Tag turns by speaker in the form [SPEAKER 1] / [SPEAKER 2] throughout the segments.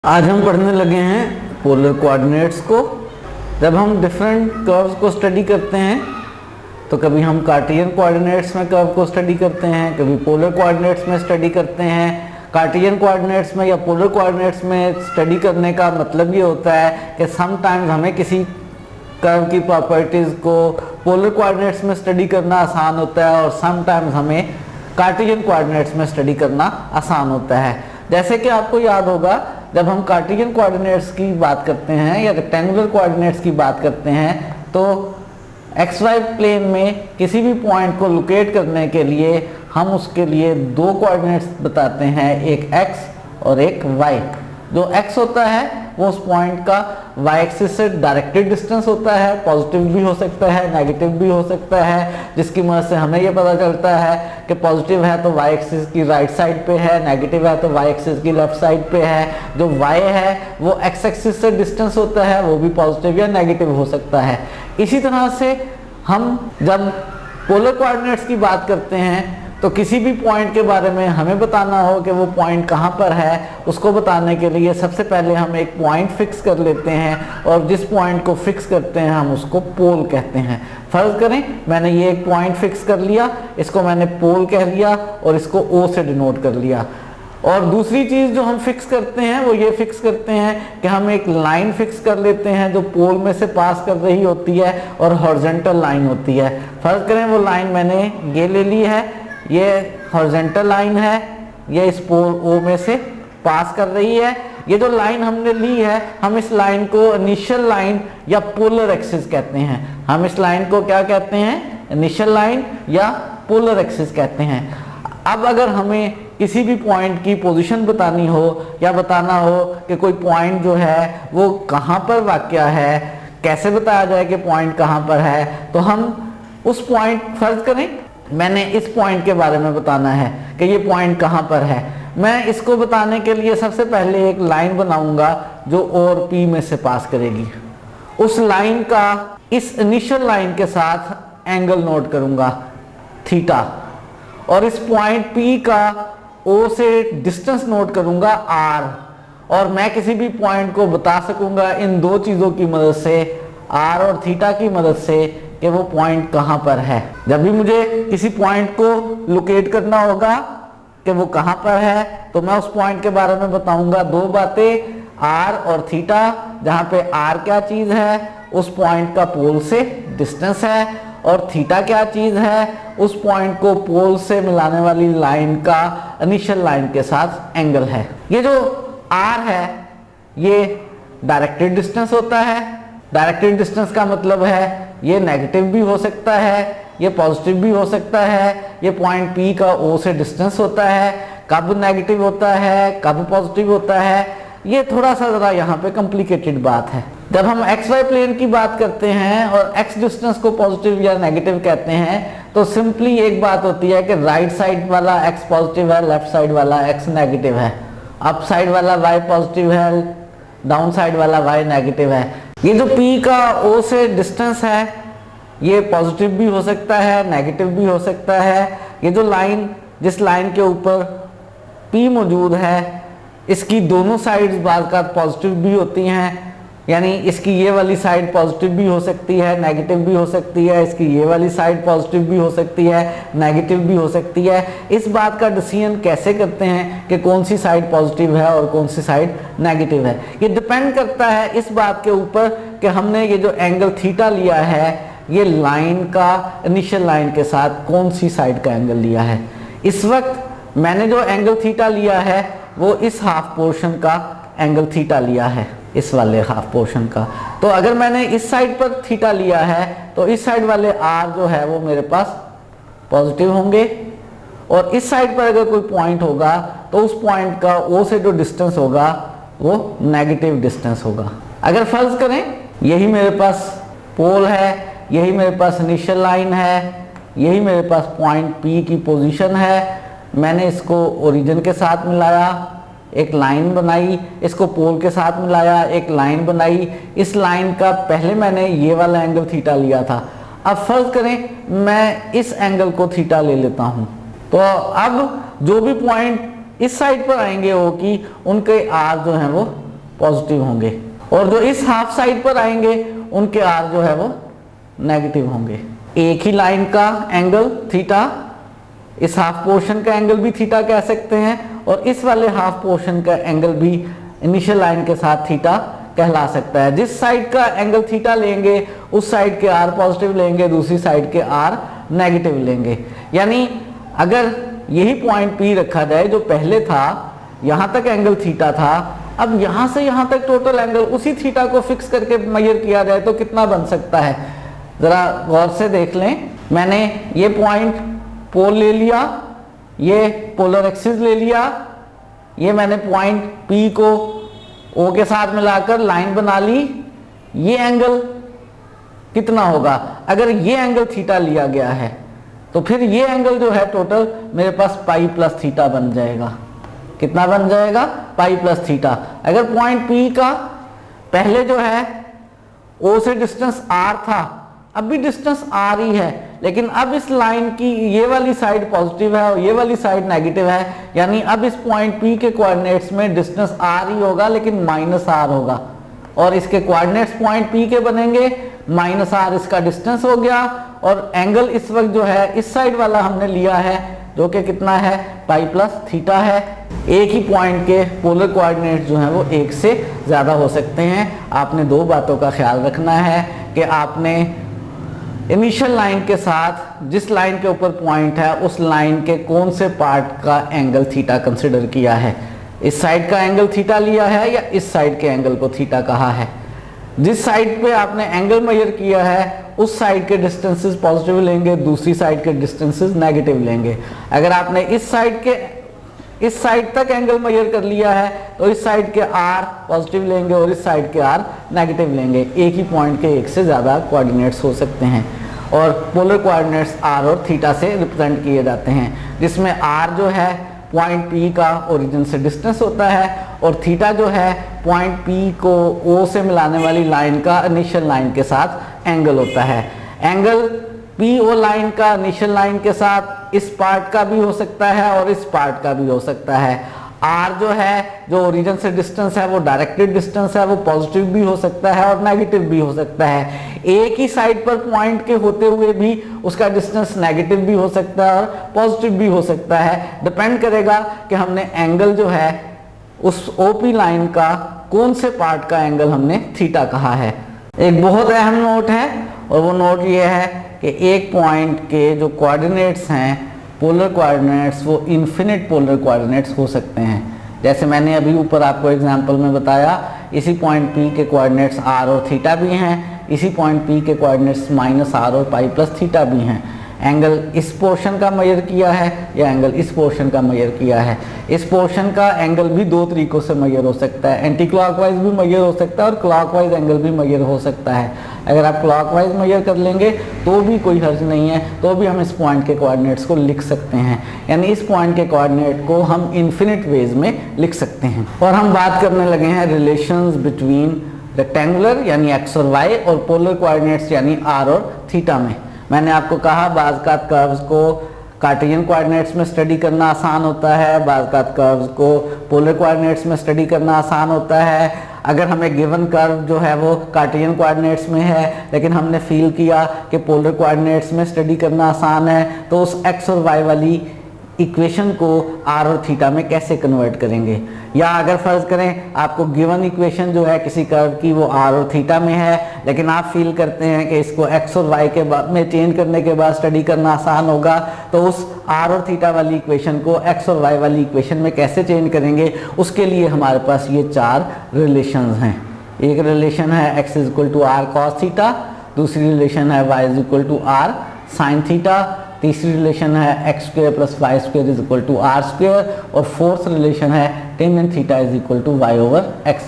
[SPEAKER 1] आज हम पढ़ने लगे हैं पोलर कोऑर्डिनेट्स को। जब हम डिफरेंट कर्व्स को स्टडी करते हैं तो कभी हम कार्टेशियन कोऑर्डिनेट्स में कर्व को स्टडी करते हैं, कभी पोलर कोऑर्डिनेट्स में स्टडी करते हैं। कार्टेशियन कोऑर्डिनेट्स में या पोलर कोऑर्डिनेट्स में स्टडी करने का मतलब ये होता है कि समटाइम्स हमें किसी कर्व की प्रॉपर्टीज़ को पोलर कोऑर्डिनेट्स में स्टडी करना आसान होता है और समटाइम्स हमें कार्टेशियन कोऑर्डिनेट्स में स्टडी करना आसान होता है। जैसे कि आपको याद होगा, जब हम कार्टेशियन कोऑर्डिनेट्स की बात करते हैं या रेक्टेंगुलर कोऑर्डिनेट्स की बात करते हैं तो एक्स वाई प्लेन में किसी भी पॉइंट को लोकेट करने के लिए हम उसके लिए दो कोऑर्डिनेट्स बताते हैं, एक एक्स और एक वाई। जो एक्स होता है वो उस पॉइंट का वाई एक्सिस से डायरेक्टेड डिस्टेंस होता है, पॉजिटिव भी हो सकता है, नेगेटिव भी हो सकता है, जिसकी मदद से हमें ये पता चलता है कि पॉजिटिव है तो वाई एक्सिस की राइट साइड पे है, नेगेटिव है तो वाई एक्सिस की लेफ्ट साइड पे है। जो वाई है वो एक्स एक्सिस से डिस्टेंस होता है, वो भी पॉजिटिव या नेगेटिव हो सकता है। इसी तरह से हम जब पोलर कोऑर्डिनेट्स की बात करते हैं तो किसी भी पॉइंट के बारे में हमें बताना हो कि वो पॉइंट कहाँ पर है, उसको बताने के लिए सबसे पहले हम एक पॉइंट फिक्स कर लेते हैं और जिस पॉइंट को फिक्स करते हैं हम उसको पोल कहते हैं। फर्ज करें मैंने ये एक पॉइंट फिक्स कर लिया, इसको मैंने पोल कह लिया और इसको ओ से डिनोट कर लिया। और दूसरी चीज़ जो हम फिक्स करते हैं वो ये फिक्स करते हैं कि हम एक लाइन फिक्स कर लेते हैं जो पोल में से पास कर रही होती है और हॉरिजॉन्टल लाइन होती है। फर्ज करें वो लाइन मैंने ये ले ली है, ये हॉरिजॉन्टल लाइन है, ये इस पोल ओ में से पास कर रही है। ये जो लाइन हमने ली है हम इस लाइन को इनिशियल लाइन या पोलर एक्सिस कहते हैं। हम इस लाइन को क्या कहते हैं? इनिशियल लाइन या पोलर एक्सिस कहते हैं। अब अगर हमें किसी भी पॉइंट की पोजीशन बतानी हो या बताना हो कि कोई पॉइंट जो है वो कहाँ पर वाक़या है, कैसे बताया जाए कि पॉइंट कहाँ पर है, तो हम उस पॉइंट, फर्ज करें मैंने इस पॉइंट के बारे में बताना है कि ये पॉइंट कहाँ पर है। मैं इसको बताने के लिए सबसे पहले एक लाइन बनाऊंगा जो ओ और पी में से पास करेगी। उस लाइन का इस इनिशियल लाइन के साथ एंगल नोट करूंगा थीटा, और इस पॉइंट पी का ओ से डिस्टेंस नोट करूंगा आर। और मैं किसी भी पॉइंट को बता सकूंगा इन दो चीज़ों की मदद से, आर और थीटा की मदद से, कि वो पॉइंट कहाँ पर है। जब भी मुझे किसी पॉइंट को लोकेट करना होगा कि वो कहाँ पर है तो मैं उस पॉइंट के बारे में बताऊंगा दो बातें, आर और थीटा। जहाँ पे आर क्या चीज़ है, उस पॉइंट का पोल से डिस्टेंस है, और थीटा क्या चीज़ है, उस पॉइंट को पोल से मिलाने वाली लाइन का इनिशियल लाइन के साथ एंगल है। ये जो आर है ये डायरेक्टेड डिस्टेंस होता है। डायरेक्टेड डिस्टेंस का मतलब है ये नेगेटिव भी हो सकता है, ये पॉजिटिव भी हो सकता है। ये पॉइंट पी का ओ से डिस्टेंस होता है, कब नेगेटिव होता है कब पॉजिटिव होता है, ये थोड़ा सा ज़रा यहाँ पे कॉम्प्लिकेटेड बात है। जब हम एक्स वाई प्लेन की बात करते हैं और एक्स डिस्टेंस को पॉजिटिव या नेगेटिव कहते हैं तो सिंपली एक बात होती है कि राइट साइड वाला एक्स पॉजिटिव है, लेफ्ट साइड वाला एक्स नेगेटिव है, अप साइड वाला वाई पॉजिटिव है, डाउन साइड वाला वाई नेगेटिव है। ये जो P का O से डिस्टेंस है ये पॉजिटिव भी हो सकता है, नेगेटिव भी हो सकता है। ये जो लाइन, जिस लाइन के ऊपर P मौजूद है, इसकी दोनों साइड्स बार का पॉजिटिव भी होती हैं, यानी इसकी ये वाली साइड पॉजिटिव भी हो सकती है, नेगेटिव भी हो सकती है, इसकी ये वाली साइड पॉजिटिव भी हो सकती है, नेगेटिव भी हो सकती है। इस बात का डिसीजन कैसे करते हैं कि कौन सी साइड पॉजिटिव है और कौन सी साइड नेगेटिव है, ये डिपेंड करता है इस बात के ऊपर कि हमने ये जो एंगल थीटा लिया है ये लाइन का इनिशियल लाइन के साथ कौन सी साइड का एंगल लिया है। इस वक्त मैंने जो एंगल थीटा लिया है वो इस हाफ पोर्शन का एंगल थीटा लिया है, इस वाले हाफ पोर्शन का। तो अगर मैंने इस साइड पर थीटा लिया है तो इस साइड वाले आर जो है वो मेरे पास पॉजिटिव होंगे, और इस साइड पर अगर कोई पॉइंट होगा तो उस पॉइंट का ओ से जो डिस्टेंस होगा वो नेगेटिव डिस्टेंस होगा। अगर फर्ज करें यही मेरे पास पोल है, यही मेरे पास इनिशियल लाइन है, यही मेरे पास पॉइंट पी की पोजीशन है, मैंने इसको ओरिजिन के साथ मिलाया, एक लाइन बनाई, इसको पोल के साथ मिलाया, एक लाइन बनाई। इस लाइन का पहले मैंने ये वाला एंगल थीटा लिया था। अब फर्ज करें मैं इस एंगल को थीटा ले लेता हूँ, तो अब जो भी पॉइंट इस साइड पर आएंगे वो कि उनके आर जो हैं वो पॉजिटिव होंगे, और जो इस हाफ साइड पर आएंगे उनके आर जो है वो नेगेटिव होंगे। एक ही लाइन का एंगल थीटा, इस हाफ पोर्शन का एंगल भी थीटा कह सकते हैं, और इस वाले हाफ पोर्शन का एंगल भी इनिशियल लाइन के साथ थीटा कहला सकता है। जिस साइड का एंगल थीटा लेंगे उस साइड के आर पॉजिटिव लेंगे, दूसरी साइड के आर नेगेटिव लेंगे। यानी अगर यही पॉइंट P रखा जाए, जो पहले था यहां तक एंगल थीटा था, अब यहां से यहां तक टोटल एंगल उसी थीटा को फिक्स करके मेजर किया जाए तो कितना बन सकता है, जरा गौर से देख लें। मैंने ये पॉइंट पोल ले लिया, ये पोलर एक्सिस ले लिया, ये मैंने पॉइंट P को O के साथ मिलाकर लाइन बना ली। ये एंगल कितना होगा, अगर ये एंगल थीटा लिया गया है तो फिर ये एंगल जो है टोटल मेरे पास पाई प्लस थीटा बन जाएगा। कितना बन जाएगा, पाई प्लस थीटा। अगर पॉइंट P का पहले जो है O से डिस्टेंस R था, अब भी डिस्टेंस R ही है, लेकिन अब इस लाइन की ये वाली साइड पॉजिटिव है और ये वाली साइड नेगेटिव है, यानी अब इस पॉइंट P के कोऑर्डिनेट्स में डिस्टेंस R ही होगा लेकिन माइनस R होगा, और इसके कोऑर्डिनेट्स पॉइंट P के बनेंगे, माइनस R इसका डिस्टेंस हो गया, और एंगल इस वक्त जो है इस साइड वाला हमने लिया है जो कि कितना है, पाई प्लस थीटा है। एक ही पॉइंट के पोलर कोऑर्डिनेट्स जो हैं वो एक से ज़्यादा हो सकते हैं। आपने दो बातों का ख्याल रखना है कि आपने इनिशियल लाइन के साथ जिस लाइन के ऊपर पॉइंट है उस लाइन के कौन से पार्ट का एंगल थीटा कंसिडर किया है, इस साइड का एंगल थीटा लिया है या इस साइड के एंगल को थीटा कहा है। जिस साइड पे आपने एंगल मेजर किया है उस साइड के डिस्टेंसेस पॉजिटिव लेंगे, दूसरी साइड के डिस्टेंसेस नेगेटिव लेंगे। अगर आपने इस साइड तक एंगल मेजर कर लिया है तो इस साइड के आर पॉजिटिव लेंगे और इस साइड के आर नेगेटिव लेंगे। एक ही पॉइंट के एक से ज़्यादा कोऑर्डिनेट्स हो सकते हैं, और पोलर कोऑर्डिनेट्स आर और थीटा से रिप्रेजेंट किए जाते हैं, जिसमें आर जो है पॉइंट P का ओरिजिन से डिस्टेंस होता है, और थीटा जो है पॉइंट P को O से मिलाने वाली लाइन का इनिशियल लाइन के साथ एंगल होता है। एंगल PO लाइन का इनिशियल लाइन के साथ इस पार्ट का भी हो सकता है और इस पार्ट का भी हो सकता है। R जो है, जो ओरिजिन से डिस्टेंस है, वो डायरेक्टेड डिस्टेंस है, वो पॉजिटिव भी हो सकता है और नेगेटिव भी हो सकता है। एक ही साइड पर पॉइंट के होते हुए भी उसका डिस्टेंस नेगेटिव भी हो सकता है और पॉजिटिव भी हो सकता है। डिपेंड करेगा कि हमने एंगल जो है उस OP लाइन का कौन से पार्ट का एंगल हमने थीटा कहा है। एक बहुत अहम नोट है, और वो नोट ये है कि एक पॉइंट के जो कोऑर्डिनेट्स हैं पोलर कोऑर्डिनेट्स, वो इन्फिनिट पोलर कोऑर्डिनेट्स हो सकते हैं। जैसे मैंने अभी ऊपर आपको एग्जांपल में बताया, इसी पॉइंट P के कोऑर्डिनेट्स r और थीटा भी हैं, इसी पॉइंट P के कोऑर्डिनेट्स माइनस r और पाई प्लस थीटा भी हैं। एंगल इस पोर्शन का मेजर किया है या एंगल इस पोर्शन का मेजर किया है। इस पोर्शन का एंगल भी दो तरीकों से मेजर हो सकता है, एंटी क्लॉकवाइज भी मेजर हो सकता है और क्लॉकवाइज एंगल भी मेजर हो सकता है। अगर आप क्लॉकवाइज मेजर कर लेंगे तो भी कोई हर्ज नहीं है, तो भी हम इस पॉइंट के कोऑर्डिनेट्स को लिख सकते हैं, यानी इस पॉइंट के कोऑर्डिनेट को हम इन्फिनिट वेज में लिख सकते हैं। और हम बात करने लगे हैं रिलेशंस बिटवीन रेक्टेंगुलर यानी x और y और पोलर कोऑर्डिनेट्स यानी r और थीटा में। मैंने आपको कहा बाज़-औक़ात कर्व्स को कार्टेशियन कोऑर्डिनेट्स में स्टडी करना आसान होता है, बाज़-औक़ात कर्व्स को पोलर कोऑर्डिनेट्स में स्टडी करना आसान होता है। अगर हमें गिवन कर्व जो है वो कार्टेशियन कोऑर्डिनेट्स में है, लेकिन हमने फील किया कि पोलर कोऑर्डिनेट्स में स्टडी करना आसान है, तो उस x और y वाली इक्वेशन को r और थीटा में कैसे कन्वर्ट करेंगे। या अगर फर्ज करें आपको गिवन इक्वेशन जो है किसी कर्व की वो r और थीटा में है, लेकिन आप फील करते हैं कि इसको x और y के बाद में चेंज करने के बाद स्टडी करना आसान होगा, तो उस r और थीटा वाली इक्वेशन को x और y वाली इक्वेशन में कैसे चेंज करेंगे, उसके लिए हमारे पास ये चार रिलेशंस हैं। एक रिलेशन है x equal to r cos theta, दूसरी रिलेशन है y equal to r sin theta, तीसरी रिलेशन है x square plus Y square is equal to r square, और फोर्थ रिलेशन है tan theta is equal to y over x।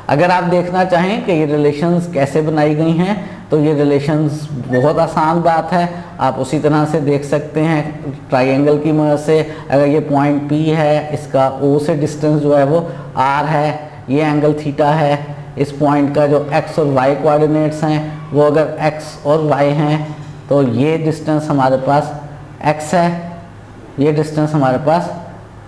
[SPEAKER 1] अगर आप देखना चाहें कि ये रिलेशंस कैसे बनाई गई हैं, तो ये रिलेशंस बहुत आसान बात है, आप उसी तरह से देख सकते हैं ट्राइंगल की मदद से। अगर ये पॉइंट P है, इसका O से डिस्टेंस जो है वो r है, ये एंगल थीटा है, इस पॉइंट का जो x और y कोऑर्डिनेट्स हैं वो अगर x और y हैं तो ये डिस्टेंस हमारे पास x है, ये डिस्टेंस हमारे पास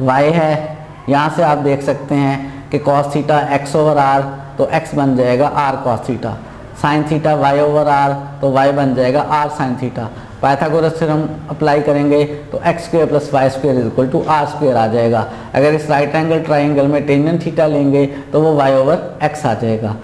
[SPEAKER 1] y है। यहाँ से आप देख सकते हैं कि cos theta x over r, तो x बन जाएगा r cos theta, sin theta y over r, तो y बन जाएगा r sin theta. Pythagoras theorem apply करेंगे तो x square plus Y square is equal to r square आ जाएगा। अगर इस राइट एंगल ट्राइंगल में टेंजेंट थीटा लेंगे तो वो y ओवर x आ जाएगा।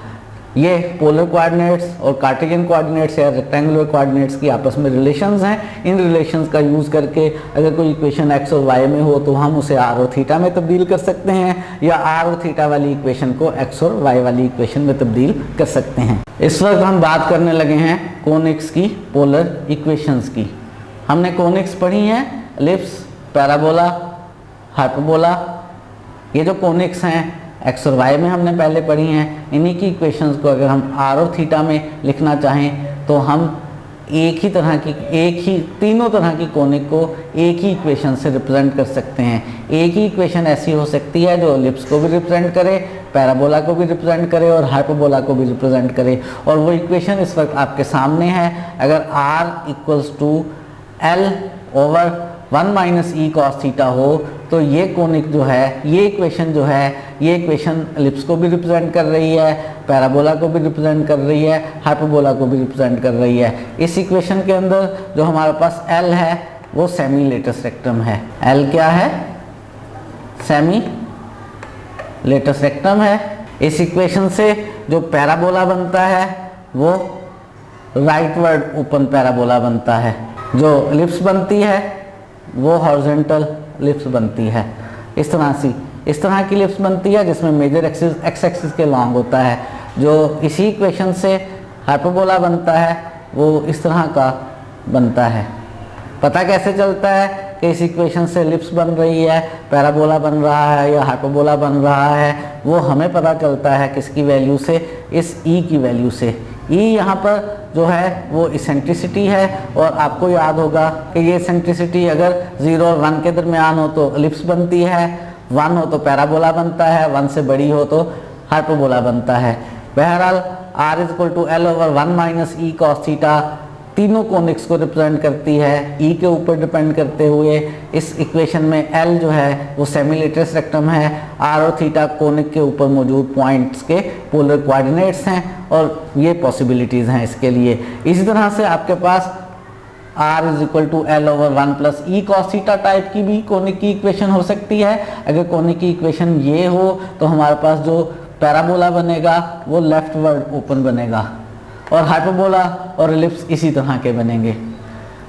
[SPEAKER 1] ये पोलर कोऑर्डिनेट्स और कार्टेशियन कोऑर्डिनेट्स या रेक्टेंगुलर कोऑर्डिनेट्स की आपस में रिलेशंस हैं। इन रिलेशंस का यूज़ करके अगर कोई इक्वेशन x और y में हो तो हम उसे r और थीटा में तब्दील कर सकते हैं, या r और थीटा वाली इक्वेशन को x और y वाली इक्वेशन में तब्दील कर सकते हैं। इस वक्त हम बात करने लगे हैं कोनिक्स की पोलर इक्वेशंस की। हमने कोनिक्स पढ़ी हैं, एलिप्स, पैराबोला, हाइपरबोला। ये जो कोनिक्स हैं एक्स और वाई में हमने पहले पढ़ी हैं। इन्हीं की इक्वेशंस को अगर हम आर और थीटा में लिखना चाहें तो हम तीनों तरह की कोनिक को एक ही इक्वेशन से रिप्रेजेंट कर सकते हैं। एक ही इक्वेशन ऐसी हो सकती है जो एलिप्स को भी रिप्रेजेंट करे, पैराबोला को भी रिप्रेजेंट करे और हाइपरबोला को भी रिप्रेजेंट करे। और वो इक्वेशन इस वक्त आपके सामने है। अगर r equals to L over 1 minus E cos theta हो तो ये कोनिक जो है, ये इक्वेशन जो है, ये इक्वेशन एलिप्स को भी रिप्रेजेंट कर रही है, पैराबोला को भी रिप्रेजेंट कर रही है, हाइपरबोला को भी रिप्रेजेंट कर रही है। इस इक्वेशन के अंदर जो हमारे पास L है वो सेमी लेटस रेक्टम है। L क्या है? सेमी लेटस रेक्टम है। इस इक्वेशन से जो पैराबोला बनता है वो राइटवर्ड ओपन पैराबोला बनता है। जो एलिप्स बनती है वो हॉरिजॉन्टल एलिप्स बनती है। इस तरह की एलिप्स बनती है जिसमें मेजर एक्सिस एक्स एक्सिस के लॉन्ग होता है। जो इसी इक्वेशन से हाइपरबोला बनता है वो इस तरह का बनता है। पता कैसे चलता है कि इस इक्वेशन से एलिप्स बन रही है, पैराबोला बन रहा है या हाइपरबोला बन रहा है? वो हमें पता चलता है किसकी वैल्यू से? इस ई की वैल्यू से। ई यहाँ पर जो है वो इसेंट्रिसिटी है, और आपको याद होगा कि ये इसेंट्रिसिटी अगर 0 और 1 के दरमियान हो तो एलिप्स बनती है, 1 हो तो पैराबोला बनता है, 1 से बड़ी हो तो हाइपरबोला बनता है। बहरहाल r is equal to L over 1 minus E cos theta तीनों कोनिक्स को रिप्रेजेंट करती है, ई के ऊपर डिपेंड करते हुए। इस इक्वेशन में एल जो है वो सेमी लेटस रेक्टम है, आर और थीटा कोनिक के ऊपर मौजूद पॉइंट्स के पोलर कोऑर्डिनेट्स हैं, और ये पॉसिबिलिटीज़ हैं इसके लिए। इसी तरह से आपके पास r is equal to L over 1 plus E cos theta type की भी कोनिक की इक्वेशन हो सकती है। अगर कोनिक की इक्वेशन ये हो तो हमारे पास जो पैराबोला बनेगा वो लेफ्टवर्ड ओपन बनेगा, और हाइपरबोला और एलिप्स इसी तरह के बनेंगे।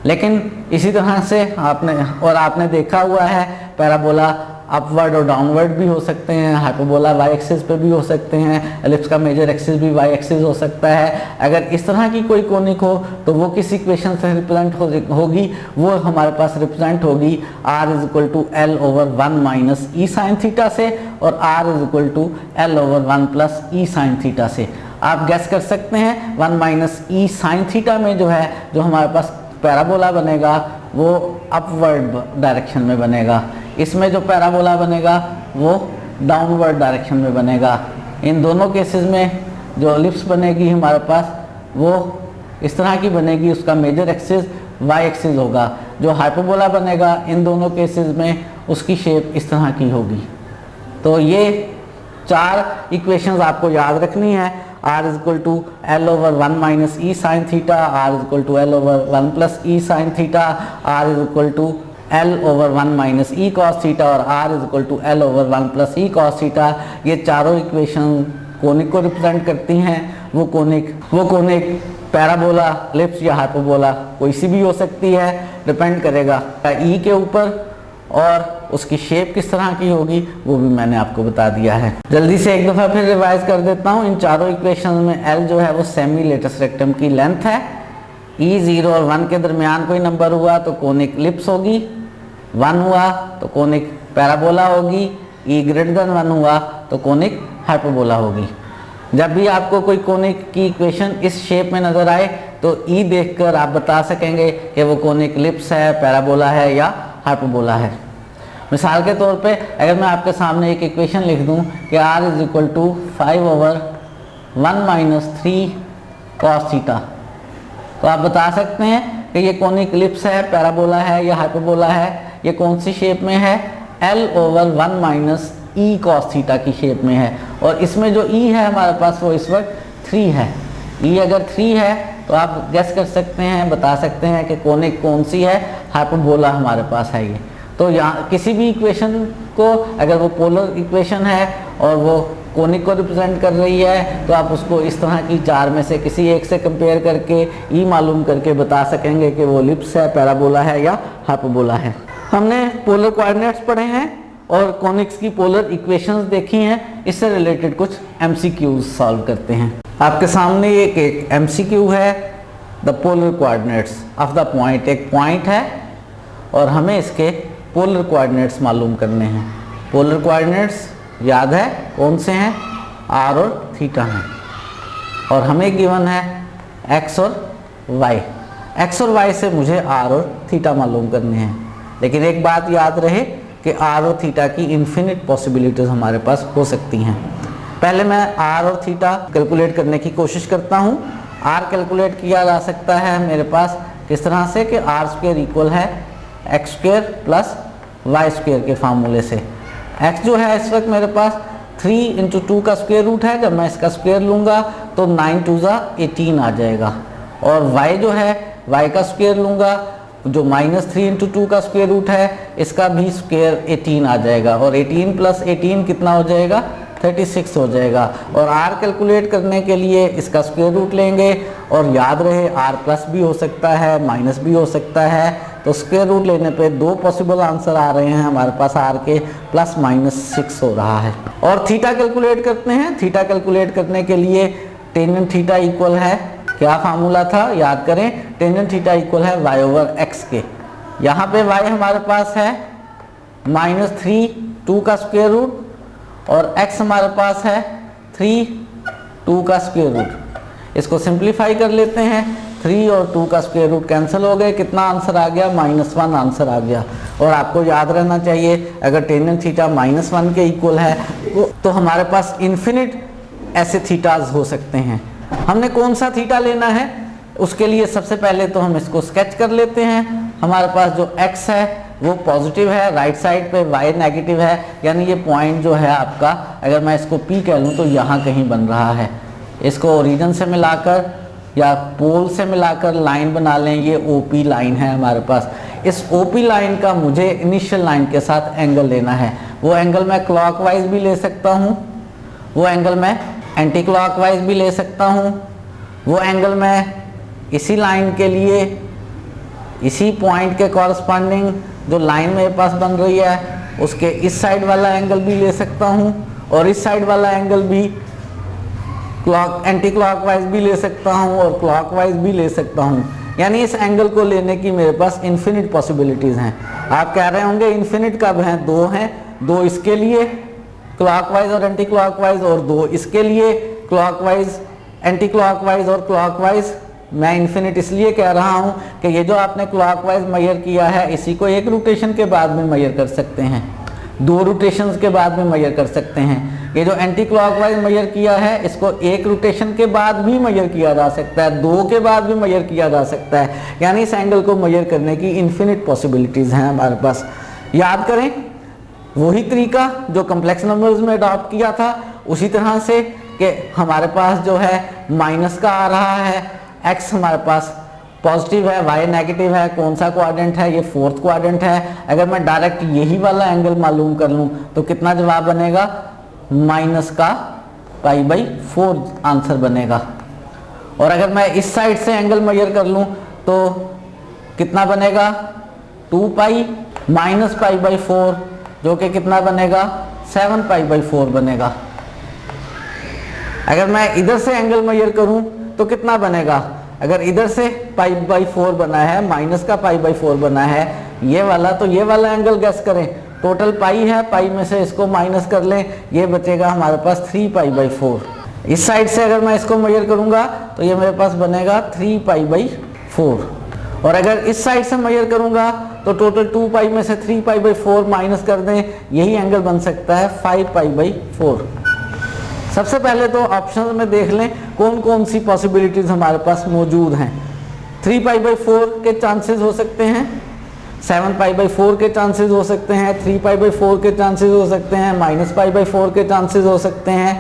[SPEAKER 1] लेकिन इसी तरह से आपने देखा हुआ है पैराबोला अपवर्ड और डाउनवर्ड भी हो सकते हैं, हाइपरबोला वाई एक्सिस पे भी हो सकते हैं, एलिप्स का मेजर एक्सिस भी वाई एक्सिस हो सकता है। अगर इस तरह की कोई कोनिक हो तो वो किस इक्वेशन से रिप्रेजेंट होगी? वो हमारे पास रिप्रेजेंट होगी r is equal to L over 1 minus E sine theta से, और r is equal to L over 1 plus E sine theta से। आप गैस कर सकते हैं 1 माइनस ई साइन थीटा में जो है, जो हमारे पास पैराबोला बनेगा वो अपवर्ड डायरेक्शन में बनेगा। इसमें जो पैराबोला बनेगा वो डाउनवर्ड डायरेक्शन में बनेगा। इन दोनों केसेस में जो एलिप्स बनेगी हमारे पास वो इस तरह की बनेगी, उसका मेजर एक्सिस वाई एक्सिस होगा। जो हाइपरबोला बनेगा इन दोनों केसेस में उसकी शेप इस तरह की होगी। तो ये 4 इक्वेशंस आपको याद रखनी है। r is equal to L over 1 minus E sine theta, r is equal to L over 1 plus E sine theta, r is equal to L over 1 minus E cos theta, और r is equal to L over 1 plus E cos theta. ये चारों equation conic को represent करती हैं। वो conic parabola, ellipse या hyperbola कोई सी भी हो सकती है, डिपेंड करेगा ई के ऊपर, और उसकी शेप किस तरह की होगी वो भी मैंने आपको बता दिया है। जल्दी से एक दफ़ा फिर रिवाइज कर देता हूँ। इन चारों इक्वेशन में L जो है वो सेमी लेटस रेक्टम की लेंथ है। E 0 और 1 के दरमियान कोई नंबर हुआ तो कोनिक एलिप्स होगी, 1 हुआ तो कोनिक पैराबोला होगी, E ग्रेटर देन 1 हुआ तो कोनिक हाइपरबोला होगी। जब भी आपको कोई कोनिक की इक्वेशन इस शेप में नज़र आए तो E देखकर आप बता सकेंगे कि वो कोनिक एलिप्स है, पैराबोला है या हाइपरबोला है। मिसाल के तौर पे अगर मैं आपके सामने एक इक्वेशन लिख दूं कि r is equal to 5 over 1 minus 3 cos theta, तो आप बता सकते हैं कि ये कोनिक एलिप्स है, पैराबोला है या हाइपरबोला है। ये कौन सी शेप में है? L over 1 minus E cos theta की शेप में है, और इसमें जो ई है हमारे पास वो इस वक्त 3 है। ई अगर 3 है तो आप गेस कर सकते हैं, बता सकते हैं कि कोनिक कौन सी है, हाइपरबोला हमारे पास है ये। तो यहाँ किसी भी इक्वेशन को अगर वो पोलर इक्वेशन है और वो कोनिक को रिप्रेजेंट कर रही है तो आप उसको इस तरह की 4 में से किसी एक से कंपेयर करके ई मालूम करके बता सकेंगे कि वो एलिप्स है, पैराबोला है या हाइपरबोला है। हमने पोलर कोऑर्डिनेट्स पढ़े हैं और कॉनिक्स की पोलर इक्वेशंस देखी हैं। इससे रिलेटेड कुछ MCQs सॉल्व करते हैं। आपके सामने एक MCQ है, the polar coordinates of the point. एक पॉइंट है और हमें इसके पोलर कोऑर्डिनेट्स मालूम करने हैं। पोलर कोऑर्डिनेट्स याद है कौन से हैं, r और थीटा हैं, और हमें गिवन है x और y। x और y से मुझे r और थीटा मालूम करने हैं। लेकिन एक बात याद रहे कि r और थीटा की इन्फिनिट पॉसिबिलिटीज हमारे पास हो सकती हैं। पहले मैं r और थीटा कैलकुलेट करने की कोशिश करता हूँ। r कैलकुलेट किया जा सकता है मेरे पास किस तरह से कि r² इक्वल है x² प्लस y² के फार्मूले से। x जो है इस वक्त मेरे पास 3 × 2 का स्क्वायर रूट है। जब मैं इसका स्क्वायर लूँगा तो 9 2 18 आ जाएगा, और y जो है y का स्क्वायर लूँगा जो -3 × 2 का स्क्वायर रूट है, इसका भी स्क्वायर 18 आ जाएगा, और 18 + 18 कितना हो जाएगा, 36 हो जाएगा। और r कैलकुलेट करने के लिए इसका स्क्वायर रूट लेंगे, और याद रहे r प्लस भी हो सकता है माइनस भी हो सकता है, तो स्क्वायर रूट लेने पे 2 पॉसिबल आंसर आ रहे हैं हमारे पास। r के +-6 हो रहा है। और थीटा कैलकुलेट करते हैं। थीटा कैलकुलेट करने के लिए टेन थीटा इक्वल है, क्या फार्मूला था याद करें, टेन थीटा इक्वल है y/x के। यहाँ पे y हमारे पास है -3 2 का स्क्वायर रूट, और x हमारे पास है 3 2 का स्क्वायर रूट। इसको सिंप्लीफाई कर लेते हैं, 3 और 2 का स्क्वायर रूट कैंसिल हो गए, कितना आंसर आ गया, -1 आंसर आ गया। और आपको याद रहना चाहिए अगर टेन थीटा -1 के इक्वल है तो हमारे पास इन्फिनिट ऐसे थीटाज हो सकते हैं। हमने कौन सा थीटा लेना है, उसके लिए सबसे पहले तो हम इसको स्केच कर लेते हैं। हमारे पास जो x है वो पॉजिटिव है, राइट साइड पे y नेगेटिव है, यानी ये पॉइंट जो है आपका, अगर मैं इसको P कह लूँ तो यहाँ कहीं बन रहा है। इसको ओरिजिन से मिलाकर या पोल से मिलाकर लाइन बना लें, ये OP लाइन है हमारे पास। इस OP लाइन का मुझे इनिशियल लाइन के साथ एंगल लेना है। वो एंगल मैं क्लॉकवाइज भी ले सकता हूँ, वो एंगल मैं एंटी क्लॉकवाइज भी ले सकता हूँ, वो एंगल मैं इसी लाइन के लिए इसी पॉइंट के कॉरस्पॉन्डिंग जो लाइन मेरे पास बन रही है उसके इस साइड वाला एंगल भी ले सकता हूँ, और इस साइड वाला एंगल भी एंटी क्लॉकवाइज भी ले सकता हूँ और क्लॉकवाइज भी ले सकता हूँ। यानी इस एंगल को लेने की मेरे पास इन्फिनिट पॉसिबिलिटीज़ हैं। आप कह रहे होंगे इन्फिनिट कब हैं, 2 हैं, 2 इसके लिए क्लॉकवाइज और एंटी क्लॉकवाइज, और 2 इसके लिए क्लॉकवाइज एंटी क्लॉकवाइज और क्लॉकवाइज। मैं इन्फिनिट इसलिए कह रहा हूँ कि ये जो आपने क्लॉकवाइज मेजर किया है इसी को एक रोटेशन के बाद में मेजर कर सकते हैं, 2 रोटेशंस के बाद में मेजर कर सकते हैं। ये जो एंटी क्लॉकवाइज मेजर किया है इसको 1 रोटेशन के बाद भी मेजर किया जा सकता है, 2 के बाद भी मेजर किया जा सकता है। यानी इस एंगल को मेजर करने की इन्फिनिट पॉसिबिलिटीज़ हैं हमारे पास। याद करें वही तरीका जो कम्प्लेक्स नंबर्स में अडॉप्ट किया था, उसी तरह से कि हमारे पास जो है माइनस का आ रहा है, x हमारे पास पॉजिटिव है, y नेगेटिव है, कौन सा क्वाड्रेंट है, ये 4th क्वाड्रेंट है। अगर मैं डायरेक्ट यही वाला एंगल मालूम कर लूँ तो कितना जवाब बनेगा, -π/4 आंसर बनेगा। और अगर मैं इस साइड से एंगल मेजर कर लूँ तो कितना बनेगा, 2π -π/4, जो कि कितना बनेगा, 7π/4 बनेगा। अगर मैं इधर से एंगल मेजर करूं तो कितना बनेगा, अगर इधर से π/4 बना है, माइनस का π/4 बना है ये वाला, तो ये वाला एंगल गैस करें। टोटल π है, π में से इसको माइनस कर लें, ये बचेगा हमारे पास 3π/4। इस साइड से अगर मैं इसको मेजर करूंगा तो ये मेरे पास बनेगा 3π/4, और अगर इस साइड से मेजर करूंगा तो टोटल 2π में से 3π/4 माइनस कर दें, यही एंगल बन सकता है 5π/4। सबसे पहले तो ऑप्शन में देख लें कौन कौन सी पॉसिबिलिटीज़ हमारे पास मौजूद हैं। 3π/4 के चांसेस हो सकते हैं, 7π/4 के चांसेस हो सकते हैं, 3π/4 के चांसेस हो सकते हैं, -π/4 के चांसेस हो सकते हैं,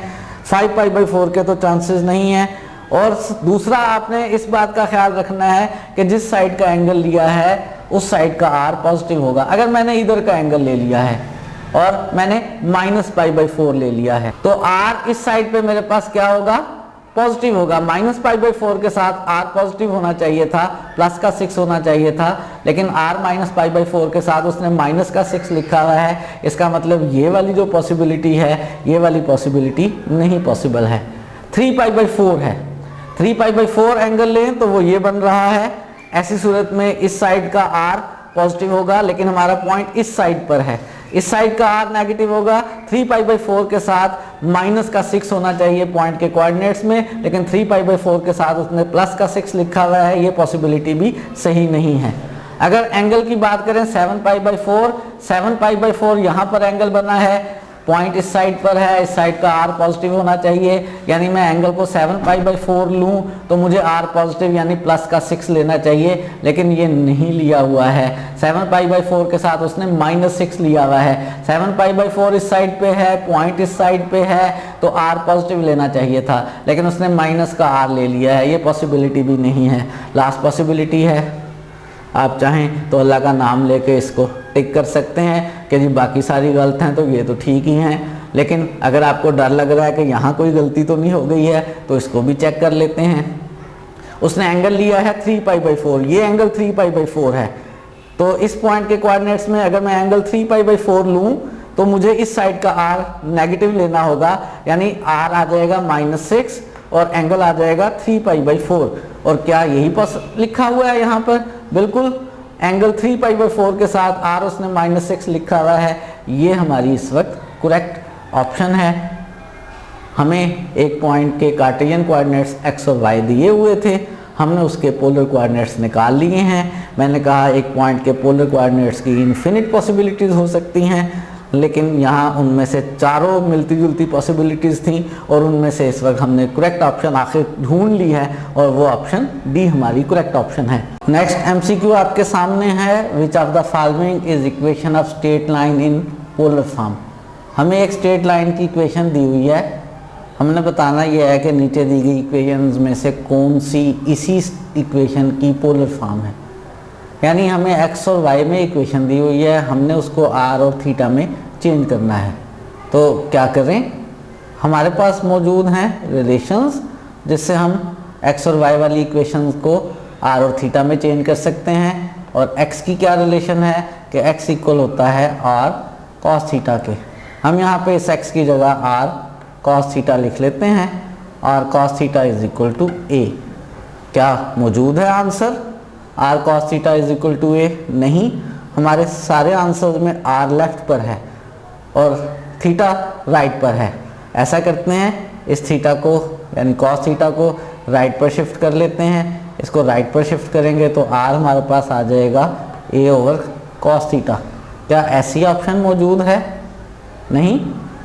[SPEAKER 1] 5π/4 के तो चांसेस नहीं है। और दूसरा आपने इस बात का ख्याल रखना है कि जिस साइड का एंगल लिया है उस साइड का r पॉजिटिव होगा। अगर मैंने इधर का एंगल ले लिया है और मैंने -π/4 ले लिया है तो r इस साइड पे मेरे पास क्या होगा, पॉजिटिव होगा। -π/4 के साथ r पॉजिटिव होना चाहिए था, प्लस का 6 होना चाहिए था, लेकिन r -π/4 के साथ उसने माइनस का 6 लिखा हुआ है। इसका मतलब ये वाली जो पॉसिबिलिटी है, ये वाली पॉसिबिलिटी नहीं पॉसिबल है। 3π/4 है, 3π/4 एंगल लें तो वो ये बन रहा है। ऐसी सूरत में इस साइड का r पॉजिटिव होगा, लेकिन हमारा पॉइंट इस साइड पर है, इस साइड का r नेगेटिव होगा। 3π/4 के साथ माइनस का 6 होना चाहिए पॉइंट के कोऑर्डिनेट्स में, लेकिन 3π/4 के साथ उसने प्लस का 6 लिखा हुआ है, ये पॉसिबिलिटी भी सही नहीं है। अगर एंगल की बात करें 7π/4, 7π/4 यहाँ पर एंगल बना है, पॉइंट इस साइड पर है, इस साइड का r पॉजिटिव होना चाहिए, यानी मैं एंगल को 7π/4 लूँ तो मुझे r पॉजिटिव यानी प्लस का 6 लेना चाहिए, लेकिन ये नहीं लिया हुआ है। 7π/4 के साथ उसने -6 लिया हुआ है। 7π/4 इस साइड पे है, पॉइंट इस साइड पे है, तो r पॉजिटिव लेना चाहिए था, लेकिन उसने माइनस का r ले लिया है। ये पॉसिबिलिटी भी नहीं है। लास्ट पॉसिबिलिटी है, आप चाहें तो अल्लाह का नाम लेके इसको टिक कर सकते हैं कि जी बाकी सारी गलत हैं तो ये तो ठीक ही हैं। लेकिन अगर आपको डर लग रहा है कि यहाँ कोई गलती तो नहीं हो गई है तो इसको भी चेक कर लेते हैं। उसने एंगल लिया है 3π/4, ये एंगल 3π/4 है, तो इस पॉइंट के कोऑर्डिनेट्स में अगर मैं एंगल 3π/4 लूँ तो मुझे इस साइड का r नेगेटिव लेना होगा, यानी r आ जाएगा -6 और एंगल आ जाएगा 3π/4। और क्या यही लिखा हुआ है यहाँ पर? बिल्कुल, एंगल 3π/4 के साथ r उसने -6 लिखा हुआ है। ये हमारी इस वक्त करेक्ट ऑप्शन है। हमें एक पॉइंट के कार्टेशियन कोऑर्डिनेट्स x और y दिए हुए थे, हमने उसके पोलर कोऑर्डिनेट्स निकाल लिए हैं। मैंने कहा एक पॉइंट के पोलर कोऑर्डिनेट्स की इन्फिनिट पॉसिबिलिटीज़ हो सकती हैं, लेकिन यहाँ उनमें से चारों मिलती जुलती पॉसिबिलिटीज़ थी और उनमें से इस वक्त हमने करेक्ट ऑप्शन आखिर ढूंढ ली है और वो ऑप्शन डी हमारी करेक्ट ऑप्शन है। नेक्स्ट एमसीक्यू आपके सामने है, which of the following is equation of straight line in polar form. हमें एक स्ट्रेट लाइन की इक्वेशन दी हुई है, हमने बताना यह है कि नीचे दी गई इक्वेशंस में से कौन सी इसी इक्वेशन की पोलर फॉर्म है। यानी हमें x और y में इक्वेशन दी हुई है, हमने उसको r और थीटा में चेंज करना है। तो क्या करें, हमारे पास मौजूद हैं रिलेशंस जिससे हम x और y वाली इक्वेशंस को r और थीटा में चेंज कर सकते हैं। और x की क्या रिलेशन है कि x इक्वल होता है r cos थीटा के। हम यहाँ पे इस x की जगह r cos थीटा लिख लेते हैं, r cos theta is equal to a। क्या मौजूद है answer? r cos theta is equal to a नहीं, हमारे सारे आंसर में r लेफ्ट पर है और थीटा राइट पर है। ऐसा करते हैं, इस थीटा को यानी cos थीटा को राइट पर शिफ्ट कर लेते हैं। इसको राइट पर शिफ्ट करेंगे तो r हमारे पास आ जाएगा a ओवर cos थीटा। क्या ऐसी ऑप्शन मौजूद है? नहीं,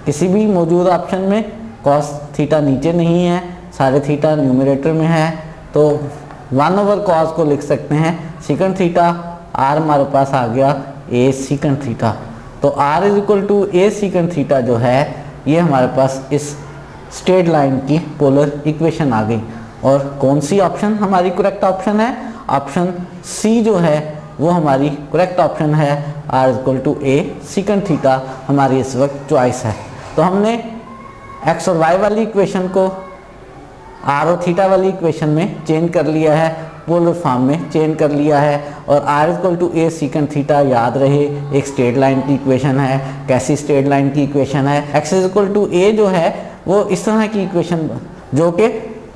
[SPEAKER 1] किसी भी मौजूद ऑप्शन में cos थीटा नीचे नहीं है, सारे थीटा न्यूमरेटर में है, तो 1 ओवर cos को लिख सकते हैं सेकंड थीटा। r हमारे पास आ गया a सेकंड थीटा। तो r is equal to a second theta जो है ये हमारे पास इस स्ट्रेट लाइन की पोलर इक्वेशन आ गई। और कौन सी ऑप्शन हमारी करेक्ट ऑप्शन है? ऑप्शन सी जो है वो हमारी करेक्ट ऑप्शन है, r is equal to a second theta हमारी इस वक्त चॉइस है। तो हमने x और y वाली इक्वेशन को r और थीटा वाली इक्वेशन में चेंज कर लिया है, पोलर फॉर्म में चेंज कर लिया है। और r equal to a second theta याद रहे एक स्ट्रेट लाइन की इक्वेशन है। कैसी स्ट्रेट लाइन की इक्वेशन है? x is equal to a जो है वो इस तरह की इक्वेशन जो कि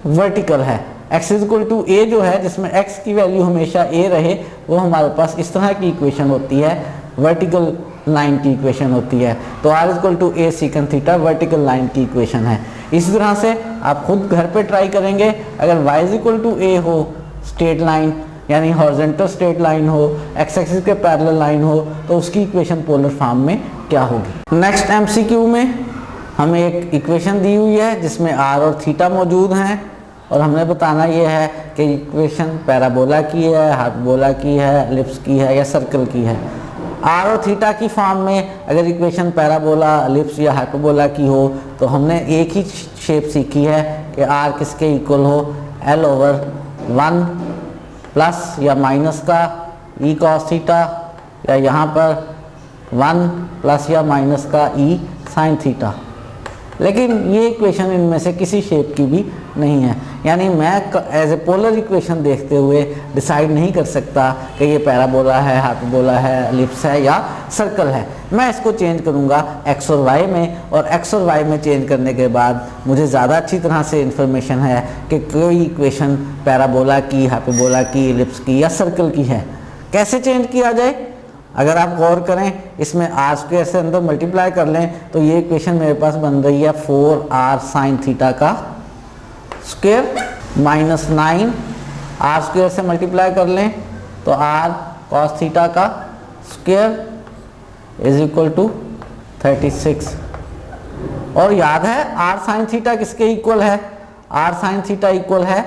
[SPEAKER 1] वर्टिकल है। x is equal to a जो है जिसमें x की वैल्यू हमेशा a रहे, वो हमारे पास इस तरह की इक्वेशन होती है, वर्टिकल लाइन की इक्वेशन होती है। तो r equal to a second theta vertical line की इक्वेशन है। इसी तरह से आप खुद घर पे ट्राई करेंगे, अगर y is equal to a हो स्ट्रेट लाइन यानी हॉरिजॉन्टल स्ट्रेट लाइन हो, x एक्सिस के पैरेलल लाइन हो, तो उसकी इक्वेशन पोलर फॉर्म में क्या होगी। नेक्स्ट एमसीक्यू में हमें एक इक्वेशन दी हुई है जिसमें r और थीटा मौजूद हैं और हमने बताना ये है कि इक्वेशन पैराबोला की है, हाइपरबोला की है, एलिप्स की है या सर्कल की है। आर और थीटा की फॉर्म में अगर इक्वेशन पैराबोला, एलिप्स या हाइपरबोला की हो तो हमने एक ही शेप सीखी है कि आर किसके इक्वल हो, एल ओवर 1 प्लस या माइनस का ई कॉस थीटा, या यहाँ पर 1 प्लस या माइनस का ई साइन थीटा। लेकिन ये इक्वेशन इनमें से किसी शेप की भी नहीं है, यानी मैं एज ए पोलर इक्वेशन देखते हुए डिसाइड नहीं कर सकता कि ये पैराबोला है, हाइपरबोला है, एलिप्स है या सर्कल है। मैं इसको चेंज करूँगा एक्स और वाई में, और एक्स और वाई में चेंज करने के बाद मुझे ज़्यादा अच्छी तरह से इन्फॉर्मेशन है कि कोई इक्वेशन पैराबोला की, हाइपरबोला की, एलिप्स की या सर्कल की है। कैसे चेंज किया जाए? अगर आप गौर करें, इसमें आर स्क्वायर से अंदर मल्टीप्लाई कर लें तो ये इक्वेशन मेरे पास बन रही है 4r साइन थीटा का स्क्वायर माइनस 9 आर स्क्वायर से मल्टीप्लाई कर लें तो r कॉस थीटा का स्क्वायर इज इक्वल टू 36। और याद है r साइन थीटा किसके इक्वल है? r साइन थीटा इक्वल है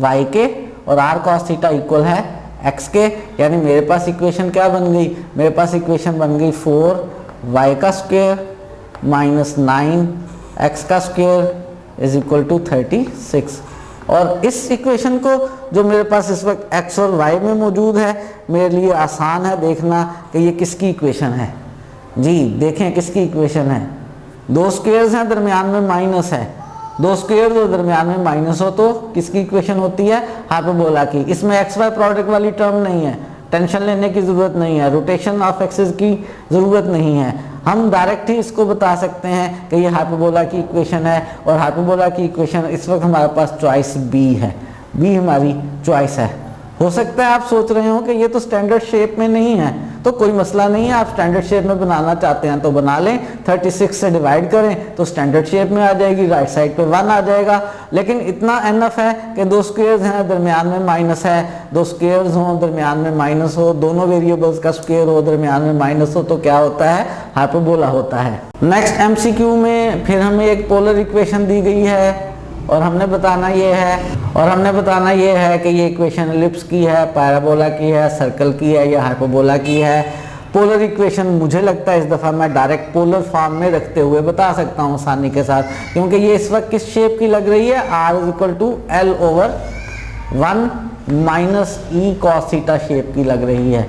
[SPEAKER 1] y के, और r कॉस थीटा इक्वल है x के। यानी मेरे पास इक्वेशन क्या बन गई? मेरे पास इक्वेशन बन गई 4y का स्क्वायर माइनस 9x का स्क्वायर इज इक्वल टू 36। और इस इक्वेशन को जो मेरे पास इस वक्त x और y में मौजूद है, मेरे लिए आसान है देखना कि ये किसकी इक्वेशन है। जी देखें किसकी इक्वेशन है। दो स्क्वायर्स हैं, दरमियान में माइनस है। दो स्क्वायर जो दरमियान में माइनस हो तो किसकी इक्वेशन होती है? हाइपरबोला की। इसमें एक्स वाई प्रोडक्ट वाली टर्म नहीं है, टेंशन लेने की ज़रूरत नहीं है, रोटेशन ऑफ एक्सिस की ज़रूरत नहीं है। हम डायरेक्ट ही इसको बता सकते हैं कि ये हाइपरबोला की इक्वेशन है, और हाइपरबोला की इक्वेशन इस वक्त हमारे पास चॉइस बी है। बी हमारी चॉइस है। हो सकता है आप सोच रहे हो कि ये तो स्टैंडर्ड शेप में नहीं है, तो कोई मसला नहीं है। आप स्टैंडर्ड शेप में बनाना चाहते हैं तो बना लें, 36 से डिवाइड करें तो स्टैंडर्ड शेप में आ जाएगी, राइट साइड पे 1 आ जाएगा। लेकिन इतना एनफ है कि दो स्क्वायर्स हैं, दरमियान में माइनस है। दो स्क्वायर्स हों, दरमियान में माइनस हो, दोनों वेरिएबल्स का स्क्वायर हो, दरमियान में माइनस हो, तो क्या होता है? हाइपरबोला होता है। नेक्स्ट MCQ में फिर हमें एक पोलर इक्वेशन दी गई है, और हमने बताना ये है कि ये इक्वेशन एलिप्स की है, पैराबोला की है, सर्कल की है या हाइपरबोला की है। पोलर इक्वेशन मुझे लगता है इस दफ़ा मैं डायरेक्ट पोलर फॉर्म में रखते हुए बता सकता हूँ आसानी के साथ, क्योंकि ये इस वक्त किस शेप की लग रही है? r is equal to L over 1 minus E cos theta shape की लग रही है।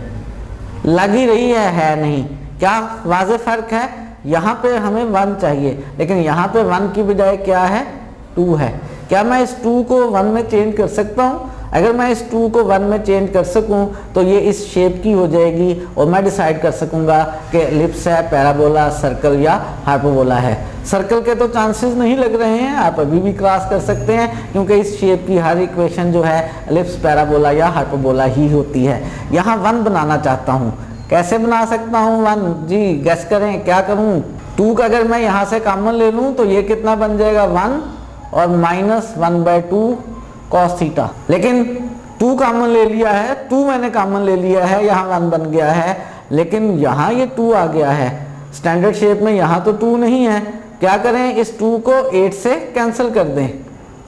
[SPEAKER 1] लग ही रही है नहीं? क्या वाज़ेह फ़र्क है? यहाँ पे हमें 1 चाहिए, लेकिन यहाँ पे 1 की बजाय क्या है? 2 है। क्या मैं इस 2 को 1 में चेंज कर सकता हूँ? अगर मैं इस 2 को 1 में चेंज कर सकूँ तो ये इस शेप की हो जाएगी, और मैं डिसाइड कर सकूँगा कि एलिप्स है, पैराबोला, सर्कल या हाइपरबोला है। सर्कल के तो चांसेस नहीं लग रहे हैं, आप अभी भी क्रॉस कर सकते हैं, क्योंकि इस शेप की हर इक्वेशन जो है एलिप्स, पैराबोला या हाइपरबोला ही होती है। यहाँ 1 बनाना चाहता हूँ, कैसे बना सकता हूँ 1? जी गेस करें, क्या करूँ? 2 का अगर मैं यहाँ से कॉमन ले लूँ तो ये कितना बन जाएगा? 1 और माइनस 1/2 कॉस थीटा। लेकिन 2 कॉमन ले लिया है, 2 मैंने कॉमन ले लिया है, यहाँ 1 बन गया है, लेकिन यहाँ ये 2 आ गया है। स्टैंडर्ड शेप में यहाँ तो 2 नहीं है। क्या करें? इस 2 को 8 से कैंसिल कर दें,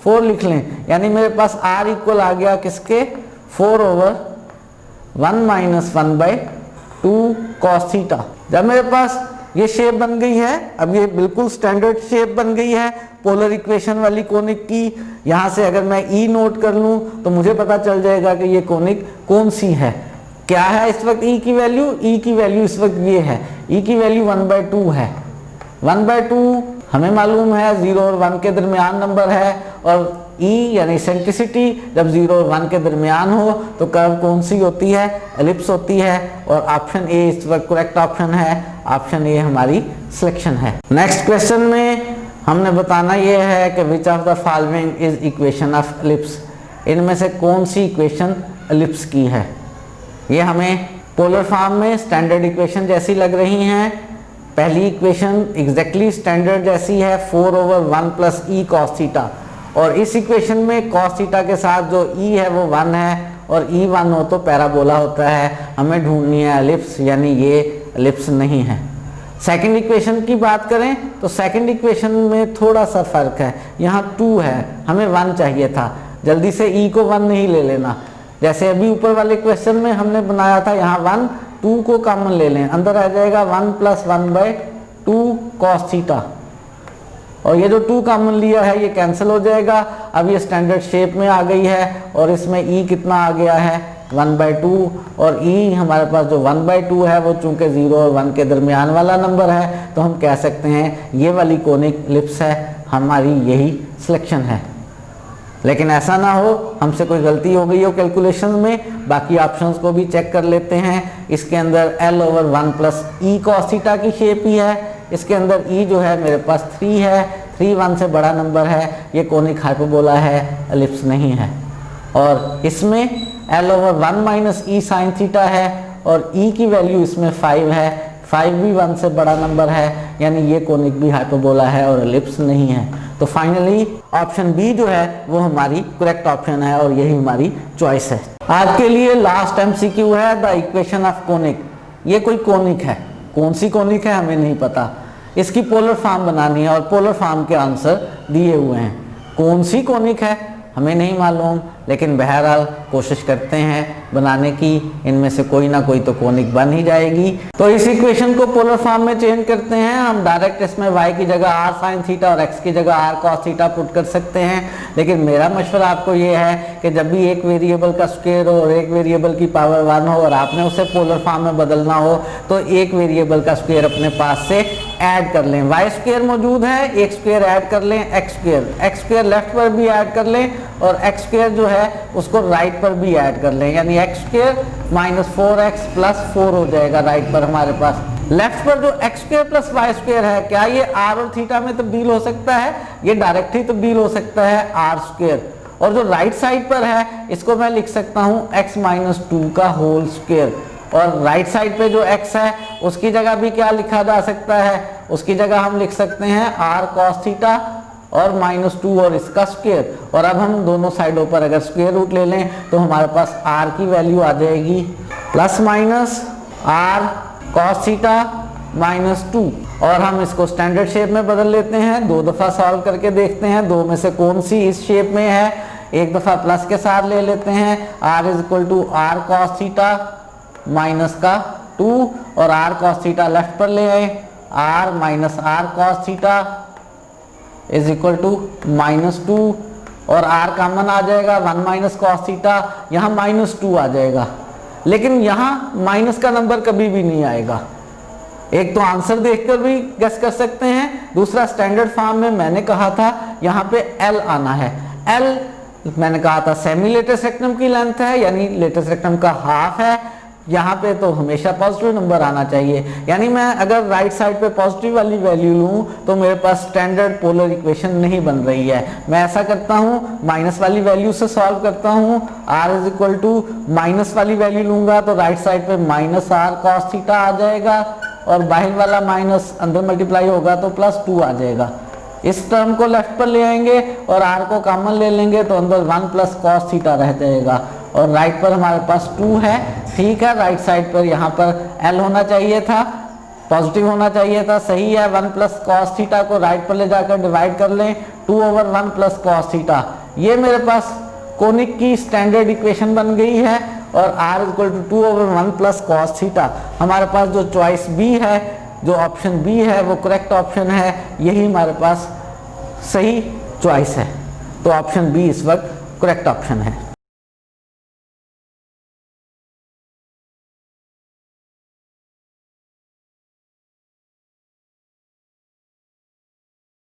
[SPEAKER 1] 4 लिख लें। यानी मेरे पास r इक्वल आ गया किसके? 4 ओवर 1 माइनस 1/2 कॉस थीटा। जब मेरे पास ये शेप बन गई है, अब ये बिल्कुल स्टैंडर्ड शेप बन गई है पोलर इक्वेशन वाली कोनिक की। यहाँ से अगर मैं ई नोट कर लूँ तो मुझे पता चल जाएगा कि ये कोनिक कौन सी है। क्या है इस वक्त ई की वैल्यू? ई की वैल्यू इस वक्त ये है, ई की वैल्यू 1/2 है। 1/2 हमें मालूम है 0 और 1 के दरमियान नंबर है, और ई यानी सेंट्रिसिटी जब 0 और 1 के दरमियान हो तो कर्व कौन सी होती है? एलिप्स होती है। और ऑप्शन ए इस वक्त करेक्ट ऑप्शन है, ऑप्शन ए हमारी सिलेक्शन है। नेक्स्ट क्वेश्चन में हमने बताना ये है कि which of the following is equation of ellipse. इनमें से कौन सी इक्वेशन एलिप्स की है? ये हमें पोलर फॉर्म में स्टैंडर्ड इक्वेशन जैसी लग रही हैं। पहली इक्वेशन एग्जैक्टली स्टैंडर्ड जैसी है, 4 over 1 plus E cos theta, और इस इक्वेशन में कॉस थीटा के साथ जो ई है वो 1 है, और ई 1 हो तो पैराबोला होता है। हमें ढूंढनी है एलिप्स, यानी ये एलिप्स नहीं है। सेकंड इक्वेशन की बात करें तो सेकंड इक्वेशन में थोड़ा सा फर्क है, यहाँ 2 है, हमें 1 चाहिए था। जल्दी से ई को 1 नहीं ले लेना। जैसे अभी ऊपर वाले क्वेश्चन में हमने बनाया था, यहाँ 1 2 को कॉमन ले लें, अंदर आ जाएगा 1 + 1/2 cos थीटा, और ये जो 2 कॉमन लिया है ये कैंसिल हो जाएगा। अब ये स्टैंडर्ड शेप में आ गई है और इसमें ई कितना आ गया है 1/2, और ई हमारे पास जो 1/2 है वो चूंकि 0 और 1 के दरमियान वाला नंबर है, तो हम कह सकते हैं ये वाली कोनिक इलिप्स है, हमारी यही सिलेक्शन है। लेकिन ऐसा ना हो हमसे कोई गलती हो गई हो कैलकुलेशन में, बाकी ऑप्शंस को भी चेक कर लेते हैं। इसके अंदर L/1 + e cos थीटा की शेप ही है, इसके अंदर e जो है मेरे पास 3 है, 3 1 से बड़ा नंबर है, ये कोनिक हाइपरबोला है, एलिप्स नहीं है। और इसमें L/1 - e sin थीटा है और e की वैल्यू इसमें 5 है, 5 भी 1 से बड़ा नंबर है, यानी ये कोनिक भी हाइपरबोला है और एलिप्स नहीं है। तो फाइनली ऑप्शन बी जो है वो हमारी करेक्ट ऑप्शन है और यही हमारी चॉइस है। आज के लिए लास्ट एमसीक्यू है द इक्वेशन ऑफ कोनिक। ये कोई कोनिक है, कौन सी कोनिक है हमें नहीं पता, इसकी पोलर फॉर्म बनानी है और पोलर फॉर्म के आंसर दिए हुए हैं। कौन सी कोनिक है हमें नहीं मालूम, लेकिन बहरहाल कोशिश करते हैं बनाने की, इनमें से कोई ना कोई तो कोनिक बन ही जाएगी। तो इस इक्वेशन को पोलर फॉर्म में चेंज करते हैं हम, डायरेक्ट इसमें y की जगह r sin थीटा और x की जगह r cos थीटा पुट कर सकते हैं। लेकिन मेरा मशवरा आपको ये है कि जब भी एक वेरिएबल का स्क्वायर हो और एक वेरिएबल की पावर 1 हो और आपने उसे पोलर फॉर्म में बदलना हो, तो एक वेरिएबल का स्क्वायर अपने पास से ऐड कर लें। वाई स्क्वायर मौजूद है, एक स्क्वायर ऐड कर लें, एक्स स्क्वायर लेफ्ट पर भी ऐड कर लें और एक्स स्क्वायर जो है उसको राइट पर भी ऐड कर लें, यानी एक्स स्क्वायर - 4x + 4 हो जाएगा राइट पर हमारे पास। लेफ्ट पर जो एक्स स्क्वायर + वाई स्क्वायर है, क्या ये r और थीटा में तब्दील हो सकता है? ये डायरेक्ट ही तब्दील हो सकता है r स्क्वायर। और जो राइट साइड पर है इसको मैं लिख सकता हूँ x - 2 का होल स्क्वायर, और राइट साइड पे जो x है उसकी जगह भी क्या लिखा जा सकता है, उसकी जगह हम लिख सकते हैं r cos थीटा और -2 और इसका स्क्वायर। और अब हम दोनों साइडों पर अगर स्क्वायर रूट ले लें तो हमारे पास r की वैल्यू आ जाएगी ± r cos थीटा -2, और हम इसको स्टैंडर्ड शेप में बदल लेते हैं। 2 दफ़ा सॉल्व करके देखते हैं दो में से कौन सी इस शेप में है। एक दफ़ा प्लस के साथ ले लेते हैं, r = r cos थीटा -2 और r cos थीटा लेफ्ट पर ले आए, r - r cos थीटा = -2 और r कॉमन आ जाएगा, 1 - cos थीटा, यहाँ -2 आ जाएगा। लेकिन यहाँ माइनस का नंबर कभी भी नहीं आएगा। एक तो आंसर देखकर भी गेस कर सकते हैं, दूसरा स्टैंडर्ड फॉर्म में मैंने कहा था यहाँ पे L आना है। L मैंने कहा था सेमी लेटेस्ट रेक्टम की लेंथ है, यानी लेटेस्ट रेक्टम का हाफ है। यहाँ पे तो हमेशा पॉजिटिव नंबर आना चाहिए, यानी मैं अगर राइट साइड पे पॉजिटिव वाली वैल्यू लूँ तो मेरे पास स्टैंडर्ड पोलर इक्वेशन नहीं बन रही है। मैं ऐसा करता हूँ, माइनस वाली वैल्यू से सॉल्व करता हूँ। r माइनस वाली वैल्यू लूँगा तो राइट साइड पे -r cos थीटा आ जाएगा और बाहर वाला माइनस अंदर मल्टीप्लाई होगा तो +2 आ जाएगा। इस टर्म को लेफ्ट पर ले आएंगे और r को कॉमन ले लेंगे तो अंदर 1 + cos थीटा रह जाएगा और राइट पर हमारे पास 2 है। ठीक है, राइट साइड पर यहाँ पर L होना चाहिए था, पॉजिटिव होना चाहिए था, सही है। 1 + cos थीटा को राइट पर ले जाकर डिवाइड कर लें, 2/1 + cos थीटा। ये मेरे पास कोनिक की स्टैंडर्ड इक्वेशन बन गई है और r = 2/1 + cos थीटा। हमारे पास जो चॉइस बी है, जो ऑप्शन बी है वो करेक्ट ऑप्शन है, यही हमारे पास सही चॉइस है। तो ऑप्शन बी इस वक्त करेक्ट ऑप्शन है।